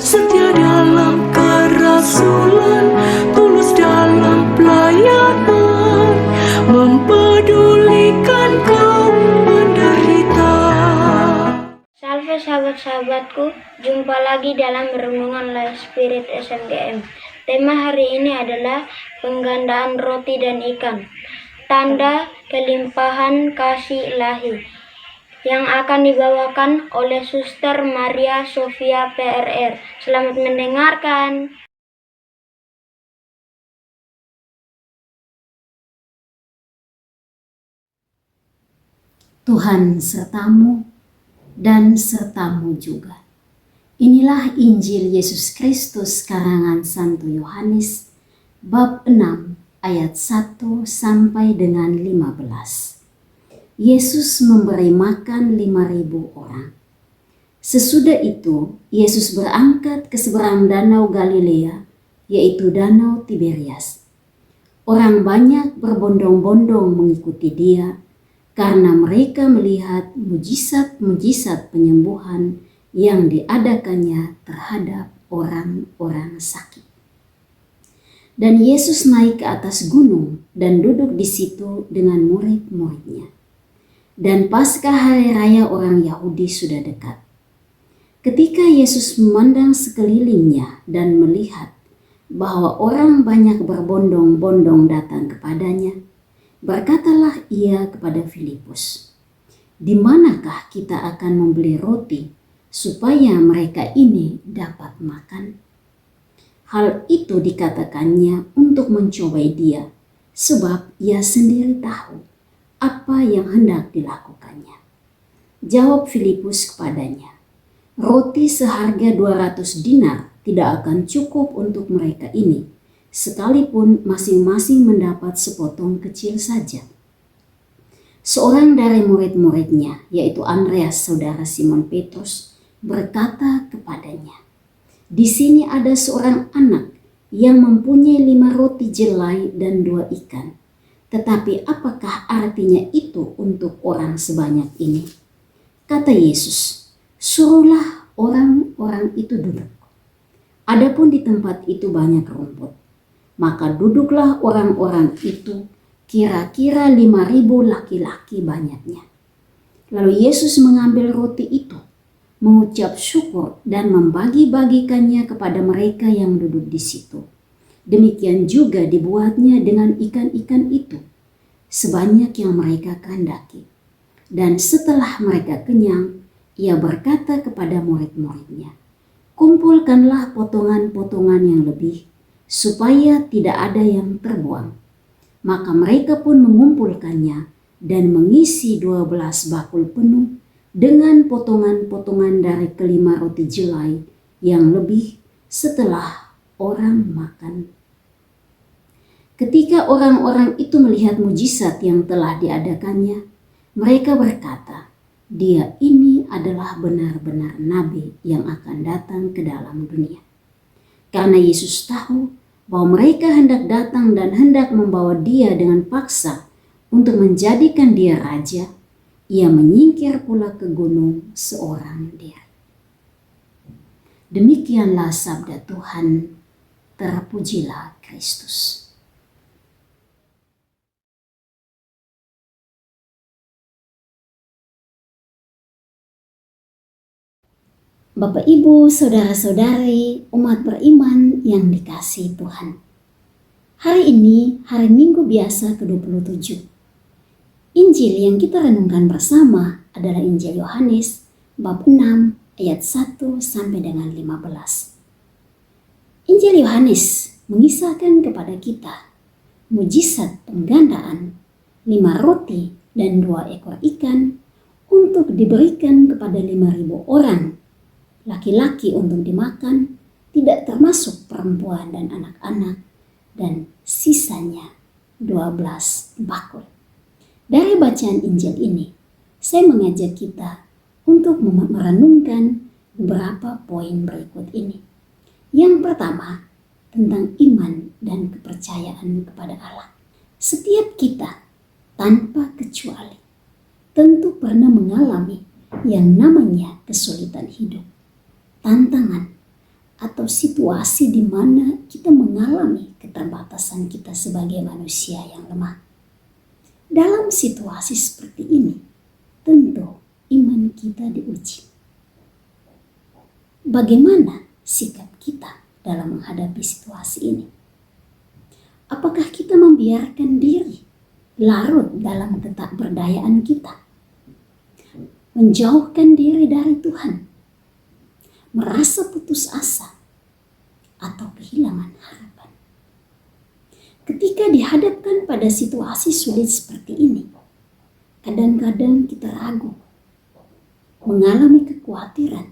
setia dalam kerasulan, tulus dalam pelayanan, mempedulikan kaum menderita. Salve sahabat-sahabatku, jumpa lagi dalam Renungan Life Spirit SMGM. Tema hari ini adalah penggandaan roti dan ikan, tanda kelimpahan kasih ilahi, yang akan dibawakan oleh Suster Maria Sofia PRR. Selamat mendengarkan. Tuhan sertamu dan sertamu juga. Inilah Injil Yesus Kristus karangan Santo Yohanes, bab 6 ayat 1 sampai dengan 15. Yesus memberi makan 5.000 orang. Sesudah itu, Yesus berangkat ke seberang danau Galilea, yaitu danau Tiberias. Orang banyak berbondong-bondong mengikuti dia, karena mereka melihat mujizat-mujizat penyembuhan yang diadakannya terhadap orang-orang sakit. Dan Yesus naik ke atas gunung dan duduk di situ dengan murid-muridnya. Dan Paskah hari raya orang Yahudi sudah dekat. Ketika Yesus memandang sekelilingnya dan melihat bahwa orang banyak berbondong-bondong datang kepadanya, berkatalah ia kepada Filipus, "Di manakah kita akan membeli roti supaya mereka ini dapat makan?" Hal itu dikatakannya untuk mencobai dia, sebab ia sendiri tahu apa yang hendak dilakukannya. Jawab Filipus kepadanya, "Roti seharga 200 dinar tidak akan cukup untuk mereka ini, sekalipun masing-masing mendapat sepotong kecil saja." Seorang dari murid-muridnya, yaitu Andreas saudara Simon Petrus, berkata kepadanya, "Di sini ada seorang anak yang mempunyai 5 roti jelai dan 2 ikan. Tetapi apakah artinya itu untuk orang sebanyak ini?" Kata Yesus, "Suruhlah orang-orang itu duduk." Adapun di tempat itu banyak rumput, maka duduklah orang-orang itu, kira-kira 5.000 laki-laki banyaknya. Lalu Yesus mengambil roti itu, mengucap syukur dan membagi-bagikannya kepada mereka yang duduk di situ. Demikian juga dibuatnya dengan ikan-ikan itu, sebanyak yang mereka kehendaki. Dan setelah mereka kenyang, ia berkata kepada murid-muridnya, "Kumpulkanlah potongan-potongan yang lebih, supaya tidak ada yang terbuang." Maka mereka pun mengumpulkannya dan mengisi 12 bakul penuh dengan potongan-potongan dari kelima roti jelai yang lebih setelah orang makan. Ketika orang-orang itu melihat mujizat yang telah diadakannya, mereka berkata, "Dia ini adalah benar-benar nabi yang akan datang ke dalam dunia." Karena Yesus tahu bahwa mereka hendak datang dan hendak membawa dia dengan paksa untuk menjadikan dia raja, ia menyingkir pula ke gunung seorang diri. Demikianlah sabda Tuhan, terpujilah Kristus. Bapak, Ibu, saudara-saudari, umat beriman yang dikasihi Tuhan. Hari ini, hari Minggu biasa ke-27. Injil yang kita renungkan bersama adalah Injil Yohanes bab 6 ayat 1 sampai dengan 15. Injil Yohanes mengisahkan kepada kita mujizat penggandaan 5 roti dan 2 ekor ikan untuk diberikan kepada 5.000 orang, laki-laki untuk dimakan, tidak termasuk perempuan dan anak-anak, dan sisanya 12 bakul. Dari bacaan Injil ini, saya mengajak kita untuk merenungkan beberapa poin berikut ini. Yang pertama, tentang iman dan kepercayaan kepada Allah. Setiap kita, tanpa kecuali, tentu pernah mengalami yang namanya kesulitan hidup, tantangan, situasi di mana kita mengalami keterbatasan kita sebagai manusia yang lemah. Dalam situasi seperti ini, tentu iman kita diuji. Bagaimana sikap kita dalam menghadapi situasi ini? Apakah kita membiarkan diri larut dalam ketakberdayaan kita? Menjauhkan diri dari Tuhan? Merasa putus asa? Atau kehilangan harapan? Ketika dihadapkan pada situasi sulit seperti ini, kadang-kadang kita ragu, mengalami kekhawatiran,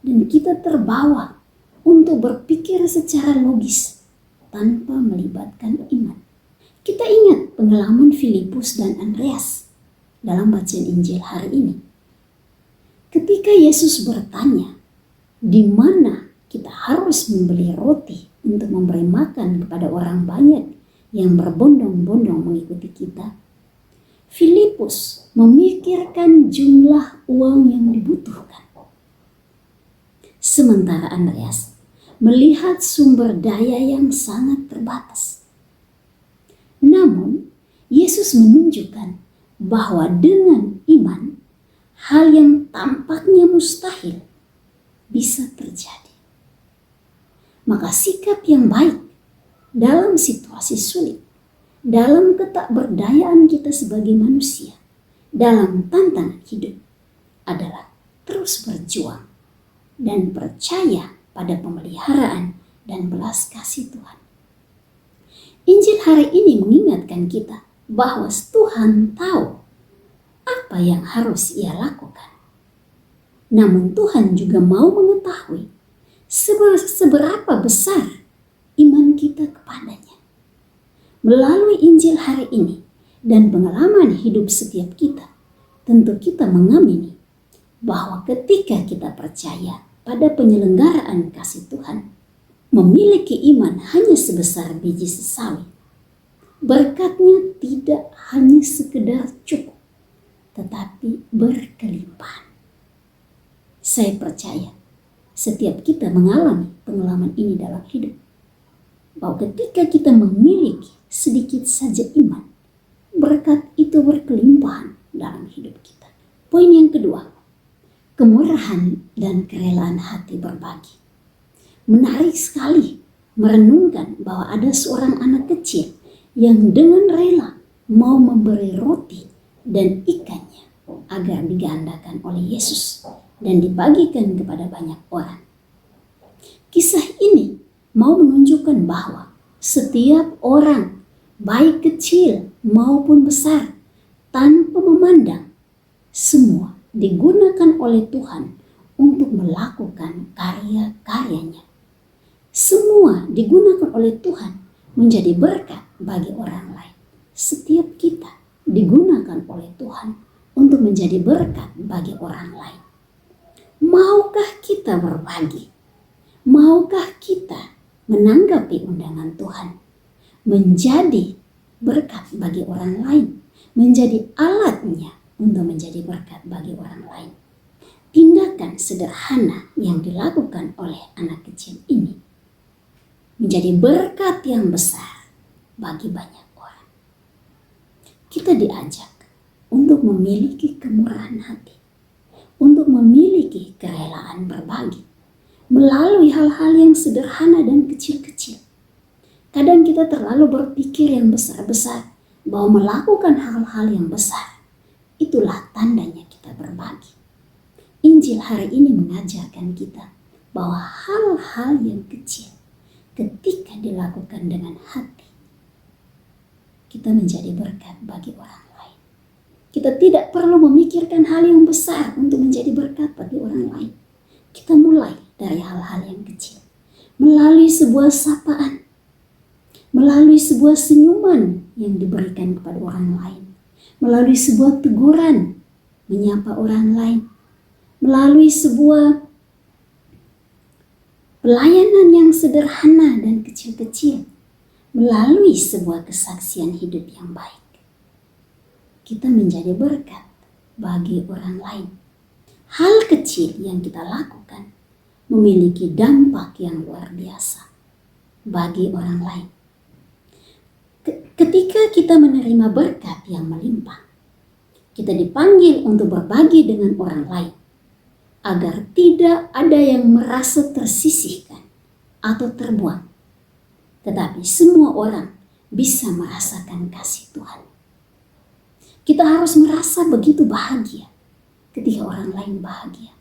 dan kita terbawa untuk berpikir secara logis tanpa melibatkan iman. Kita ingat pengalaman Filipus dan Andreas dalam bacaan Injil hari ini. Ketika Yesus bertanya, di mana kita harus membeli roti untuk memberi makan kepada orang banyak yang berbondong-bondong mengikuti kita, Filipus memikirkan jumlah uang yang dibutuhkan. Sementara Andreas melihat sumber daya yang sangat terbatas. Namun, Yesus menunjukkan bahwa dengan iman, hal yang tampaknya mustahil bisa terjadi. Maka sikap yang baik dalam situasi sulit, dalam ketakberdayaan kita sebagai manusia, dalam tantangan hidup adalah terus berjuang dan percaya pada pemeliharaan dan belas kasih Tuhan. Injil hari ini mengingatkan kita bahwa Tuhan tahu apa yang harus Ia lakukan. Namun Tuhan juga mau mengetahui seberapa besar iman kita kepadanya. Melalui Injil hari ini dan pengalaman hidup setiap kita, tentu kita mengamini bahwa ketika kita percaya pada penyelenggaraan kasih Tuhan, memiliki iman hanya sebesar biji sesawi, berkatnya tidak hanya sekedar cukup, tetapi berkelimpahan. Saya percaya setiap kita mengalami pengalaman ini dalam hidup, bahwa ketika kita memiliki sedikit saja iman, berkat itu berkelimpahan dalam hidup kita. Poin yang kedua, kemurahan dan kerelaan hati berbagi. Menarik sekali merenungkan bahwa ada seorang anak kecil yang dengan rela mau memberi roti dan ikannya agar digandakan oleh Yesus dan dibagikan kepada banyak orang. Kisah ini mau menunjukkan bahwa setiap orang, baik kecil maupun besar, tanpa memandang, semua digunakan oleh Tuhan untuk melakukan karya-karyanya. Semua digunakan oleh Tuhan menjadi berkat bagi orang lain. Setiap kita digunakan oleh Tuhan untuk menjadi berkat bagi orang lain. Maukah kita berbagi? Maukah kita menanggapi undangan Tuhan? Menjadi berkat bagi orang lain. Menjadi alatnya untuk menjadi berkat bagi orang lain. Tindakan sederhana yang dilakukan oleh anak kecil ini menjadi berkat yang besar bagi banyak orang. Kita diajak untuk memiliki kemurahan hati, untuk memiliki kerelaan berbagi melalui hal-hal yang sederhana dan kecil-kecil. Kadang kita terlalu berpikir yang besar-besar, bahwa melakukan hal-hal yang besar itulah tandanya kita berbagi. Injil hari ini mengajarkan kita bahwa hal-hal yang kecil ketika dilakukan dengan hati, kita menjadi berkat bagi orang lain. Kita tidak perlu memikirkan hal yang besar untuk menjadi berkat bagi orang lain. Kita mulai dari hal-hal yang kecil. Melalui sebuah sapaan, melalui sebuah senyuman yang diberikan kepada orang lain, melalui sebuah teguran menyapa orang lain, melalui sebuah pelayanan yang sederhana dan kecil-kecil, melalui sebuah kesaksian hidup yang baik, kita menjadi berkat bagi orang lain. Hal kecil yang kita lakukan memiliki dampak yang luar biasa bagi orang lain. Ketika kita menerima berkat yang melimpah, kita dipanggil untuk berbagi dengan orang lain agar tidak ada yang merasa tersisihkan atau terbuang, tetapi semua orang bisa merasakan kasih Tuhan. Kita harus merasa begitu bahagia ketika orang lain bahagia.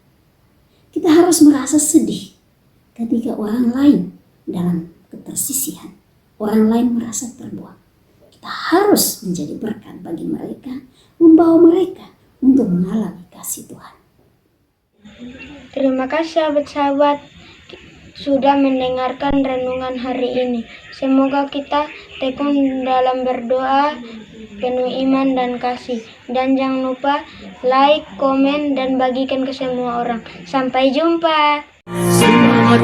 Kita harus merasa sedih ketika orang lain dalam ketersisihan, orang lain merasa terbuang. Kita harus menjadi berkat bagi mereka, membawa mereka untuk mengalami kasih Tuhan. Terima kasih sahabat-sahabat sudah mendengarkan renungan hari ini. Semoga kita tekun dalam berdoa, penuh iman dan kasih. Dan jangan lupa like, komen, dan bagikan ke semua orang. Sampai jumpa. Semangat